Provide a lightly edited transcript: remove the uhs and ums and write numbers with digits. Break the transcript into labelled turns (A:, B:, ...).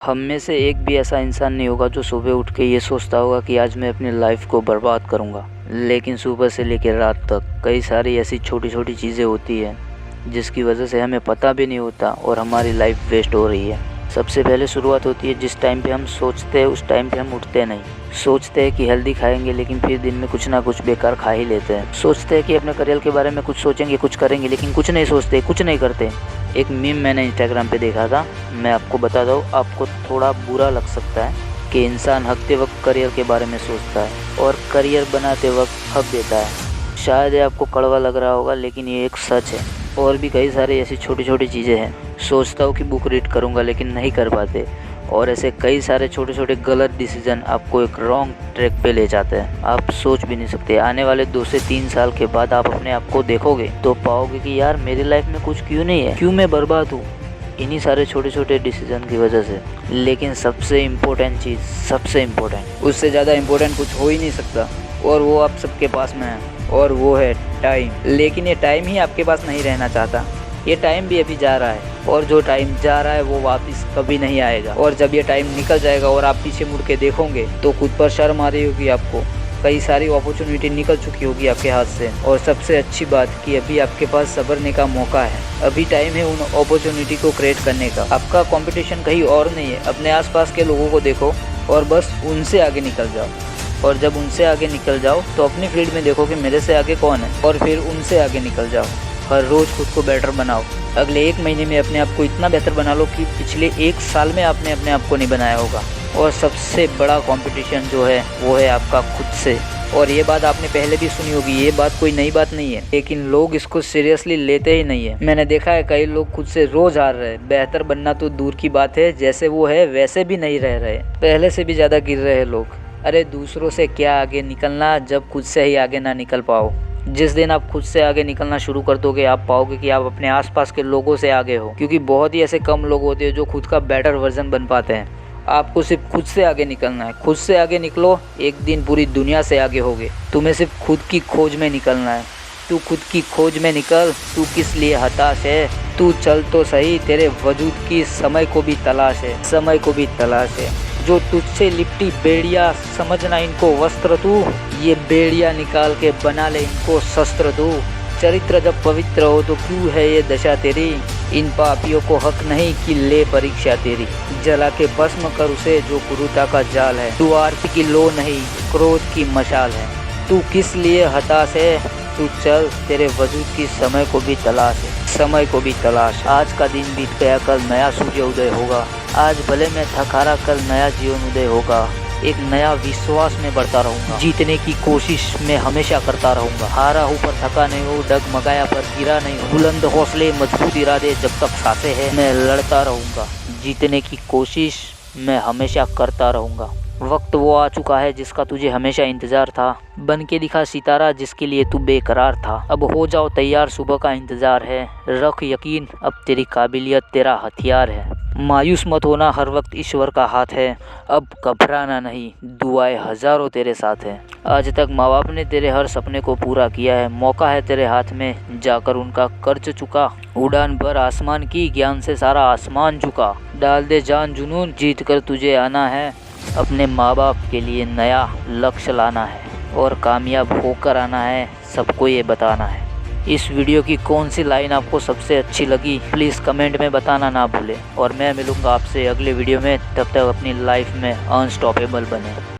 A: हम में से एक भी ऐसा इंसान नहीं होगा जो सुबह उठ के ये सोचता होगा कि आज मैं अपनी लाइफ को बर्बाद करूँगा। लेकिन सुबह से लेकर रात तक कई सारी ऐसी छोटी छोटी चीज़ें होती हैं जिसकी वजह से हमें पता भी नहीं होता और हमारी लाइफ वेस्ट हो रही है। सबसे पहले शुरुआत होती है जिस टाइम पे हम सोचते हैं उस टाइम पे हम उठते नहीं। सोचते हैं कि हेल्दी खाएंगे लेकिन फिर दिन में कुछ ना कुछ बेकार खा ही लेते हैं। सोचते हैं कि अपने करियर के बारे में कुछ सोचेंगे, कुछ करेंगे, लेकिन कुछ नहीं सोचते, कुछ नहीं करते। एक मीम मैंने इंस्टाग्राम पे देखा था, मैं आपको बता दूँ, आपको थोड़ा बुरा लग सकता है कि इंसान हकते वक्त करियर के बारे में सोचता है और करियर बनाते वक्त हक देता है। शायद ये आपको कड़वा लग रहा होगा लेकिन ये एक सच है। और भी कई सारी ऐसी छोटी छोटी चीज़ें हैं। सोचता हूँ कि बुक रीड करूँगा लेकिन नहीं कर पाते। और ऐसे कई सारे छोटे छोटे गलत डिसीजन आपको एक रॉन्ग ट्रैक पे ले जाते हैं। आप सोच भी नहीं सकते, आने वाले 2 से 3 साल के बाद आप अपने आप को देखोगे तो पाओगे कि यार मेरी लाइफ में कुछ क्यों नहीं है, क्यों मैं बर्बाद हूँ, इन्हीं सारे छोटे छोटे डिसीजन की वजह से। लेकिन सबसे इम्पोर्टेंट चीज़, सबसे इम्पोर्टेंट, उससे ज़्यादा इम्पोर्टेंट कुछ हो ही नहीं सकता और वो आप सबके पास में है और वो है टाइम। लेकिन ये टाइम ही आपके पास नहीं रहना चाहता। ये टाइम भी अभी जा रहा है और जो टाइम जा रहा है वो वापस कभी नहीं आएगा। और जब ये टाइम निकल जाएगा और आप पीछे मुड़ के देखोगे तो खुद पर शर्म आ रही होगी आपको। कई सारी अपॉर्चुनिटी निकल चुकी होगी आपके हाथ से। और सबसे अच्छी बात कि अभी आपके पास संभलने का मौका है। अभी टाइम है उन अपॉर्चुनिटी को क्रिएट करने का। आपका कंपटीशन कहीं और नहीं है, अपने आसपास के लोगों को देखो और बस उनसे आगे निकल जाओ। और जब उनसे आगे निकल जाओ तो अपनी फील्ड में देखो कि मेरे से आगे कौन है और फिर उनसे आगे निकल जाओ। हर रोज़ खुद को बेटर बनाओ। अगले 1 महीने में अपने आप को इतना बेहतर बना लो कि पिछले 1 साल में आपने अपने आप को नहीं बनाया होगा। और सबसे बड़ा कंपटीशन जो है वो है आपका खुद से। और ये बात आपने पहले भी सुनी होगी, ये बात कोई नई बात नहीं है, लेकिन लोग इसको सीरियसली लेते ही नहीं है। मैंने देखा है कई लोग खुद से रोज़ हार रहे हैं। बेहतर बनना तो दूर की बात है, जैसे वो है वैसे भी नहीं रह रहे, पहले से भी ज़्यादा गिर रहे हैं लोग। अरे दूसरों से क्या आगे निकलना जब खुद से ही आगे ना निकल पाओ। जिस दिन आप खुद से आगे निकलना शुरू कर दोगे आप पाओगे कि आप अपने आसपास के लोगों से आगे हो। क्योंकि बहुत ही ऐसे कम लोग होते हैं जो खुद का बेटर वर्जन बन पाते हैं। आपको सिर्फ खुद से आगे निकलना है। खुद से आगे निकलो, एक दिन पूरी दुनिया से आगे होगे। तुम्हें सिर्फ खुद की खोज में निकलना है। तू खुद की खोज में निकल। तू किस लिए हताश है, तू चल तो सही, तेरे वजूद की समय को भी तलाश है, समय को भी तलाश है। जो तुझसे लिपटी बेड़िया समझना इनको वस्त्र तू, ये बेड़िया निकाल के बना ले इनको शस्त्र तू। चरित्र जब पवित्र हो तो क्यों है ये दशा तेरी, इन पापियों को हक नहीं कि ले परीक्षा तेरी। जला के भस्म कर उसे जो क्रूरता का जाल है, तू आरती की लो नहीं क्रोध की मशाल है। तू किस लिए हताश है, तू चल, तेरे वजूद की समय को भी तलाश है, समय को भी तलाश। आज का दिन बीत गया, कल नया सूर्य उदय होगा। आज भले मैं थकारा, कल नया जीवन उदय होगा। एक नया विश्वास में बढ़ता रहूंगा। जीतने की कोशिश मैं हमेशा करता रहूंगा। हारा हूँ पर थका नहीं हूँ, डगमगाया पर गिरा नहीं हूँ। बुलंद हौसले मजबूत इरादे, जब तक सांसें हैं मैं लड़ता रहूंगा। जीतने की कोशिश मैं हमेशा करता रहूंगा। वक्त वो आ चुका है जिसका तुझे हमेशा इंतजार था। बन के दिखा सितारा जिसके लिए तू बेकरार था। अब हो जाओ तैयार, सुबह का इंतजार है। रख यकीन, अब तेरी काबिलियत तेरा हथियार है। मायूस मत होना, हर वक्त ईश्वर का हाथ है। अब घबराना नहीं, दुआएं हजारों तेरे साथ है। आज तक माँ बाप ने तेरे हर सपने को पूरा किया है। मौका है तेरे हाथ में, जाकर उनका कर्ज चुका। उड़ान भर आसमान की, ज्ञान से सारा आसमान झुका। डाल दे जान जुनून, जीत कर तुझे आना है। अपने माँ बाप के लिए नया लक्ष्य लाना है और कामयाब होकर आना है, सबको ये बताना है। इस वीडियो की कौन सी लाइन आपको सबसे अच्छी लगी प्लीज़ कमेंट में बताना ना भूलें। और मैं मिलूँगा आपसे अगले वीडियो में, तब तक अपनी लाइफ में अनस्टॉपेबल बने।